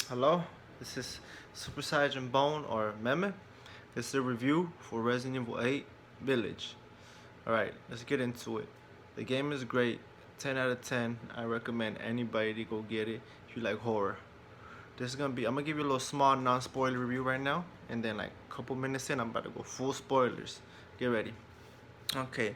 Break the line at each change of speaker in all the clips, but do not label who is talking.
Hello, this is Super Saiyan Bone or Meme. This is a review for Resident Evil 8 Village. Alright, let's get into it. The game is great, 10 out of 10. I recommend anybody to go get it if you like horror. I'm gonna give you a little small non-spoiler review right now, and then like a couple minutes in, I'm about to go full spoilers. Get ready. Okay,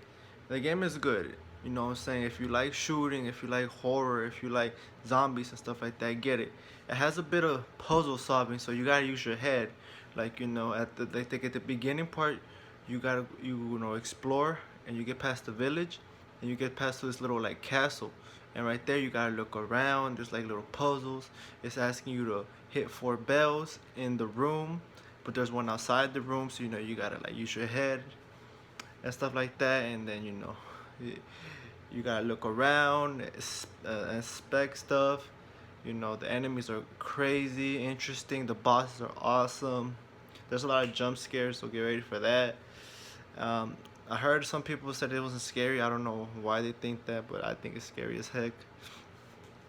the game is good. You know what I'm saying? If you like shooting, if you like horror, if you like zombies and stuff like that, get it. It has a bit of puzzle solving, so you gotta use your head. Like at the beginning part, you gotta explore and you get past the village, and you get past to this little like castle, and right there you gotta look around. There's like little puzzles. It's asking you to hit 4 bells in the room, but there's one outside the room, so you gotta like use your head and stuff like that. And then you gotta look around, inspect stuff. The enemies are crazy, interesting. The bosses are awesome. There's a lot of jump scares, so get ready for that. Um, I heard some people said it wasn't scary. I don't know why they think that, but I think it's scary as heck.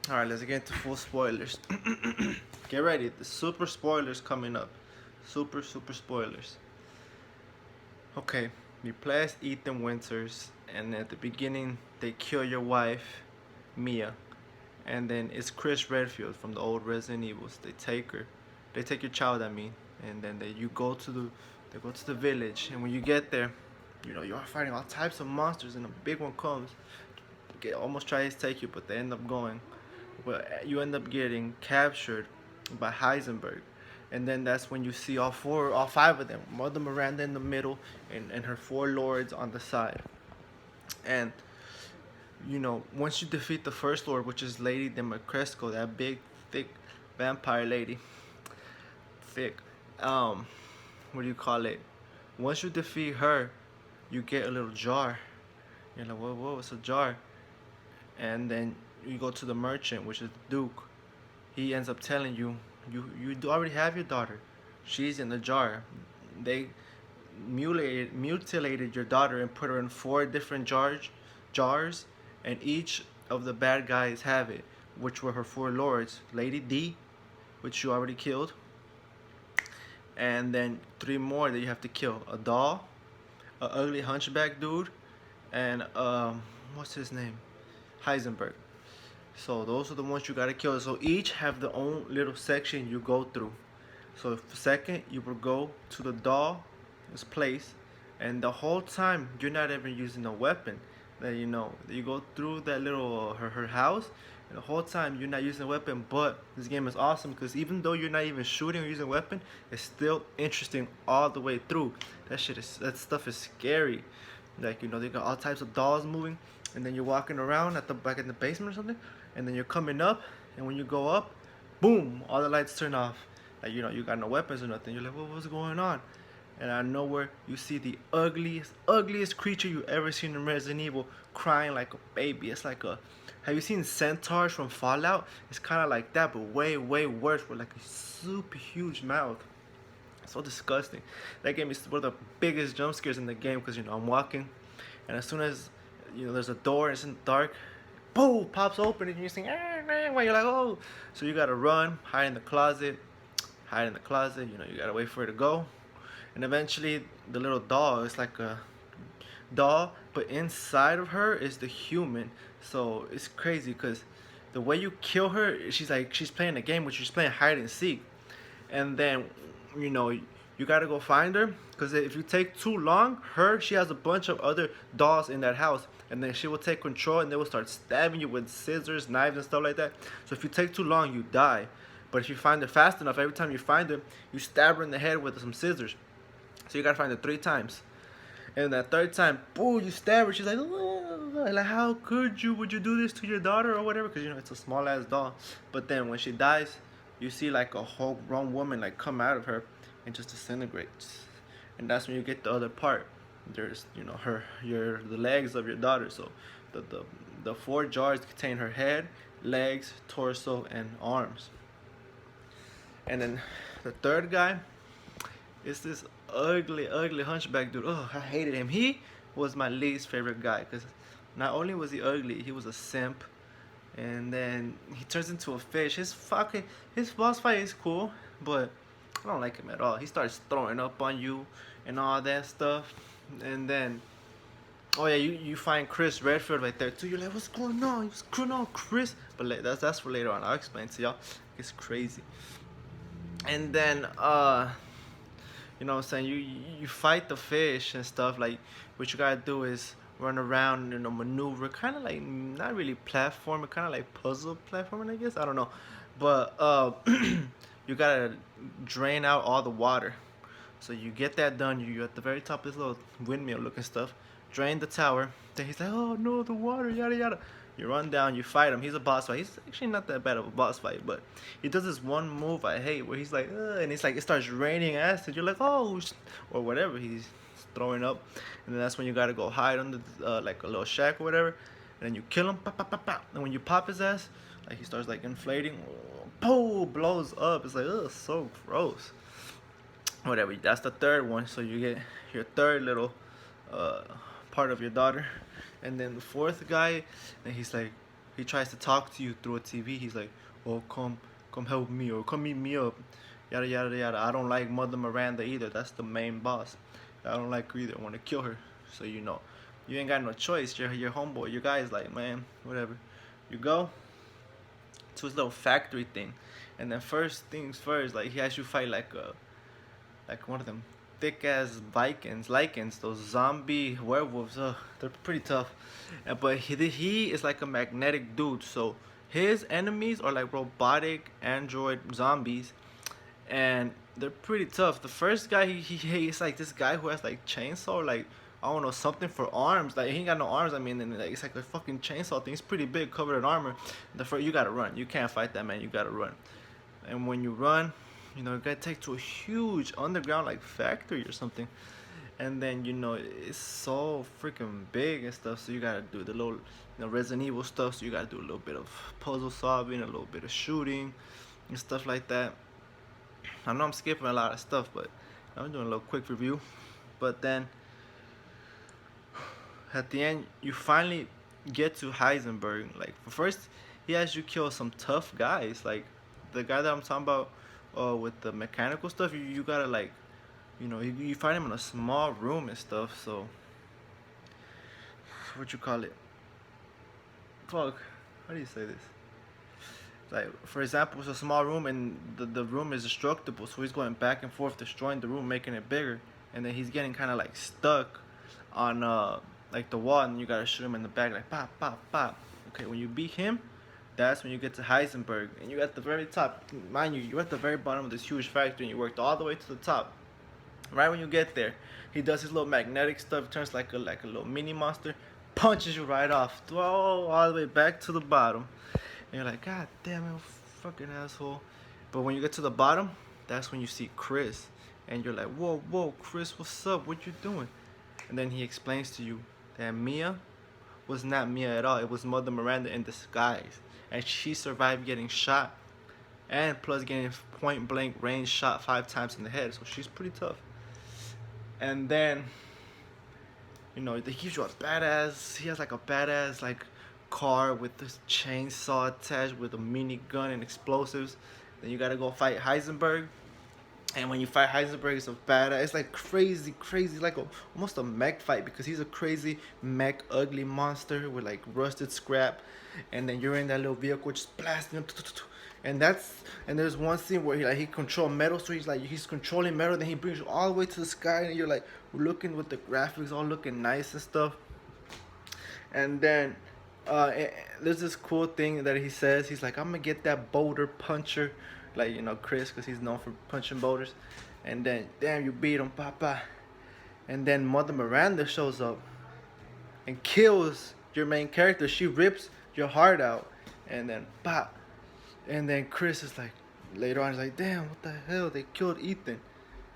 All right, let's get into full spoilers. Get ready, the super spoilers coming up. Super spoilers. Okay, you play as Ethan Winters, and at the beginning they kill your wife, Mia, and then it's Chris Redfield from the old Resident Evils. They take your child, I mean, and then they go to the village, and when you get there, you are fighting all types of monsters, and a big one comes, almost tries to take you, but they end up going. But you end up getting captured by Heisenberg, and then that's when you see all five of them. Mother Miranda in the middle, and her 4 lords on the side. And once you defeat the first lord, which is Lady Dimitrescu, that big, thick vampire lady, thick. What do you call it? Once you defeat her, you get a little jar. You're like, whoa, it's a jar. And then you go to the merchant, which is the Duke. He ends up telling you, you already have your daughter. She's in the jar. They mutilated your daughter and put her in 4 different jars, and each of the bad guys have it, which were her 4 lords. Lady D, which you already killed, and then 3 more that you have to kill: a doll, a ugly hunchback dude, and what's his name, Heisenberg. So those are the ones you gotta kill. So each have their own little section you go through. So second, you will go to the doll's place, and the whole time you're not even using a weapon. That you go through that little her house, and the whole time you're not using a weapon. But this game is awesome because even though you're not even shooting or using a weapon, it's still interesting all the way through. That stuff is scary. Like they got all types of dolls moving, and then you're walking around at the back in the basement or something, and then you're coming up, and when you go up, boom, all the lights turn off. Like you got no weapons or nothing. You're like, what's going on? And out of nowhere, you see the ugliest creature you ever seen in Resident Evil, crying like a baby. It's like a. Have you seen centaurs from Fallout? It's kind of like that, but way worse, with like a super huge mouth. So disgusting. That gave me one of the biggest jump scares in the game because I'm walking, and as soon as there's a door and it's in the dark, boom, pops open and you're saying, while you're like, oh, so you gotta run, hide in the closet. You gotta wait for it to go, and eventually the little doll is like a doll, but inside of her is the human. So it's crazy because the way you kill her, she's playing a game, which she's playing hide and seek, and then you know you gotta go find her because if you take too long, she has a bunch of other dolls in that house, and then she will take control and they will start stabbing you with scissors, knives, and stuff like that. So if you take too long, you die. But if you find her fast enough, every time you find her, you stab her in the head with some scissors. So you gotta find her 3 times. And that third time, boom, you stab her. She's like, "Oh," like, how could you? Would you do this to your daughter or whatever? Because it's a small ass doll. But then when she dies, you see like a whole grown woman like come out of her and just disintegrates. And that's when you get the other part. There's the legs of your daughter. So the 4 jars contain her head, legs, torso, and arms. And then the third guy is this ugly hunchback dude. Oh, I hated him. He was my least favorite guy because not only was he ugly, he was a simp. and then he turns into a fish. His boss fight is cool, but I don't like him at all. He starts throwing up on you and all that stuff, and then oh yeah, you find Chris Redfield right there too. You're like, what's going on? What's going on, Chris? But that's for later on. I'll explain to y'all. It's crazy. And then you know what I'm saying, you fight the fish and stuff. Like what you gotta do is run around, you know, maneuver, kind of like not really platforming, kind of like puzzle platforming, I guess. I don't know, but you gotta drain out all the water. So you get that done. You at the very top of this little windmill looking stuff. Drain the tower. Then he's like, oh no, the water, yada yada. You run down, you fight him. He's a boss fight. He's actually not that bad of a boss fight, but he does this one move I hate where he's like, and it's like it starts raining acid. You're like, oh, or whatever he's throwing up, and then that's when you gotta go hide under like a little shack or whatever, and then you kill him, pop, pop, pop, pop. And when you pop his ass, like he starts like inflating, boom, blows up. It's like, ugh, so gross. Whatever. That's the third one. So you get your third little uh, part of your daughter, and then the fourth guy, and he's like, he tries to talk to you through a TV. He's like, oh, come help me, or come meet me up, yada yada yada. I don't like Mother Miranda either. That's the main boss. I don't like her either. I want to kill her. So you know, you ain't got no choice. Your homeboy, your guy is like, man, whatever. You go to his little factory thing, and then first things first, like he has you fight like one of them thick ass Vikings, lichens, those zombie werewolves. They're pretty tough. But he is like a magnetic dude. So his enemies are like robotic android zombies, and they're pretty tough. The first guy, he's like this guy who has like chainsaw, like I don't know, something for arms. Like he ain't got no arms. I mean, and like, it's like a fucking chainsaw thing. It's pretty big, covered in armor. The first, you gotta run. You can't fight that man. You gotta run. And when you run, you know, you gotta take to a huge underground like factory or something. And then you know it's so freaking big and stuff. So you gotta do the little, you know, Resident Evil stuff. So you gotta do a little bit of puzzle solving, a little bit of shooting, and stuff like that. I know I'm skipping a lot of stuff, but I'm doing a little quick review. But then at the end, you finally get to Heisenberg. Like first, he has you kill some tough guys. Like the guy that I'm talking about, with the mechanical stuff. You gotta like, you know, you find him in a small room and stuff. So what you call it? Fuck. How do you say this? Like for example, it's a small room and the room is destructible, so he's going back and forth destroying the room, making it bigger, and then he's getting kind of like stuck on like the wall, and you gotta shoot him in the back like pop pop pop. Okay, when you beat him, that's when you get to Heisenberg, and you're at the very top. Mind you, you're at the very bottom of this huge factory, and you worked all the way to the top. Right when you get there, he does his little magnetic stuff, turns like a little mini monster, punches you right off, throw all the way back to the bottom. And you're like, God damn it, fucking asshole. But when you get to the bottom, that's when you see Chris. And you're like, whoa, Chris, what's up? What you doing? And then he explains to you that Mia was not Mia at all. It was Mother Miranda in disguise. And she survived getting shot. And plus getting point blank range shot 5 times in the head. So she's pretty tough. And then, you know, they give you a badass, he has like a badass like car with this chainsaw attached with a mini gun and explosives. Then you gotta go fight Heisenberg. And when you fight Heisenberg, it's a badass. It's like crazy, like almost a mech fight, because he's a crazy mech, ugly monster with like rusted scrap. And then you're in that little vehicle just blasting him. And there's one scene where he control metal, so he's controlling metal. Then he brings you all the way to the sky, and you're like looking with the graphics all looking nice and stuff. And then there's this cool thing that he says. He's like, I'm gonna get that boulder puncher, like, you know, Chris, because he's known for punching boulders. And then, damn, you beat him, papa. And then Mother Miranda shows up and kills your main character. She rips your heart out, and then pop. And then Chris is like, later on, he's like, damn, what the hell? They killed Ethan.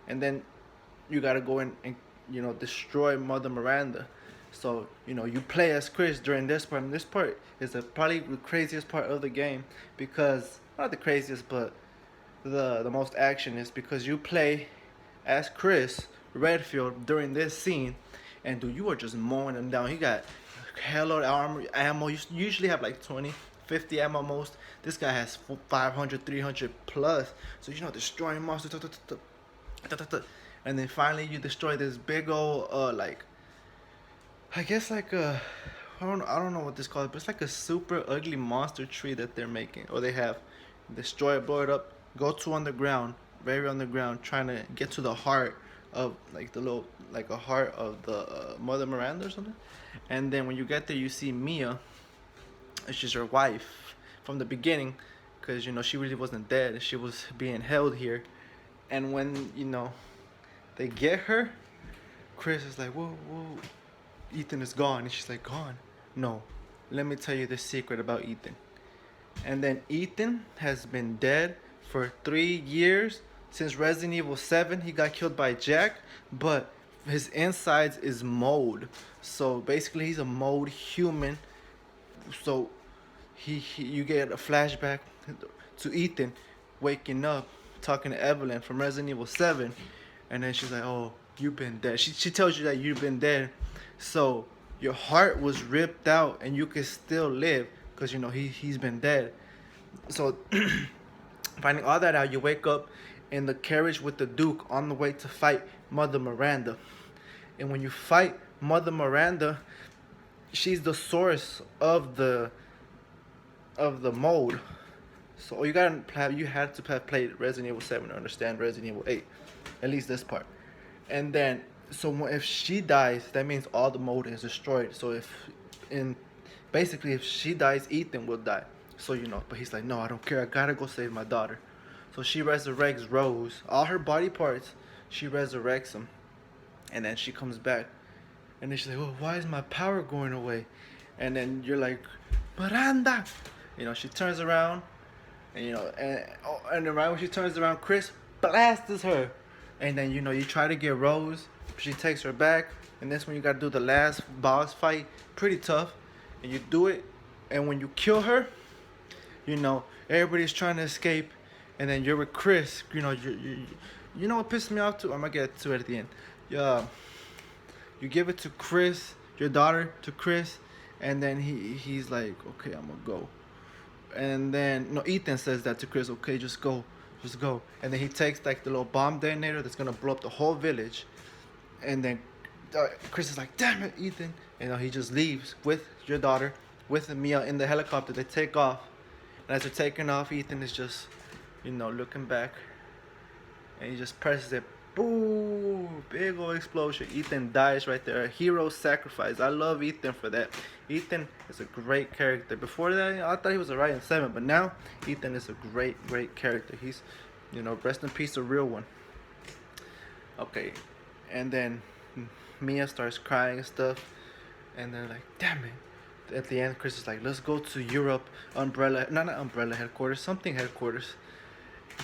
And then you gotta go in and, you know, destroy Mother Miranda. So, you know, you play as Chris during this part. And this part is probably the craziest part of the game, because, not the craziest, but the most action is because you play as Chris Redfield during this scene. And dude, you are just mowing him down. He got hella armor, ammo. You usually have like 20, 50 ammo most. This guy has 500, 300 plus. So destroying monsters. And then finally you destroy this big old like, I guess like a, I don't know what this called, but it's like a super ugly monster tree that they're making, or they have. Destroy it, blow it up, go to underground, very underground, trying to get to the heart of like the little, like a heart of the Mother Miranda or something. And then when you get there, you see Mia. She's your wife from the beginning, because she really wasn't dead. She was being held here. And when they get her, Chris is like, whoa, whoa, Ethan is gone. And she's like, gone? No, let me tell you the secret about Ethan. And then Ethan has been dead for 3 years. Since Resident Evil 7, he got killed by Jack, but his insides is mold. So basically he's a mold human. So you get a flashback to Ethan waking up, talking to Evelyn from Resident Evil 7. And then she's like, oh, you've been dead. She tells you that you've been dead. So your heart was ripped out and you can still live, because he's been dead. So finding all that out, you wake up in the carriage with the Duke on the way to fight Mother Miranda. And when you fight Mother Miranda, she's the source of the mold. So you had to have played Resident Evil 7 to understand Resident Evil 8, at least this part. And then if she dies, that means all the mold is destroyed. So basically if she dies, Ethan will die. So but he's like, no, I don't care. I gotta go save my daughter. So she resurrects Rose, all her body parts. She resurrects them, and then she comes back, and then she's like, well, why is my power going away? And then you're like, Miranda. She turns around, and and then right when she turns around, Chris blasts her, and then you try to get Rose. She takes her back, and that's when you gotta do the last boss fight. Pretty tough, and you do it. And when you kill her, everybody's trying to escape, and then you're with Chris. You know what pissed me off too? I'm gonna get to it at the end. You give it to Chris, your daughter to Chris, and then he's like, okay, I'm gonna go. And then Ethan says that to Chris, okay, just go. And then he takes like the little bomb detonator that's gonna blow up the whole village. And then Chris is like, damn it, Ethan. He just leaves with your daughter, with Mia in the helicopter. They take off. And as they're taking off, Ethan is just, looking back. And he just presses it. Boom! Big old explosion. Ethan dies right there. A hero sacrifice. I love Ethan for that. Ethan is a great character. Before that, I thought he was alright in 7. But now, Ethan is a great, great character. He's, rest in peace, a real one. Okay. And then Mia starts crying and stuff. And they're like, damn it. At the end, Chris is like, let's go to Europe, not Umbrella headquarters, something headquarters.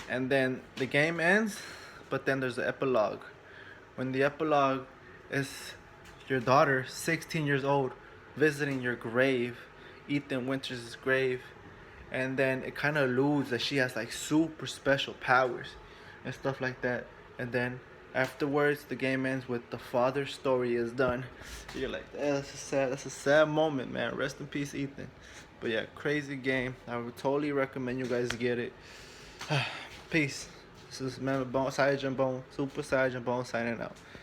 And then the game ends, but then there's the epilogue. When the epilogue is your daughter, 16 years old, visiting your grave, Ethan Winters' grave. And then it kind of alludes that she has like super special powers and stuff like that. And then afterwards, the game ends with the father's story is done. You're like, that's a sad moment, man. Rest in peace, Ethan. But yeah, crazy game. I would totally recommend you guys get it. Peace. This is Super Saiyan Bone signing out.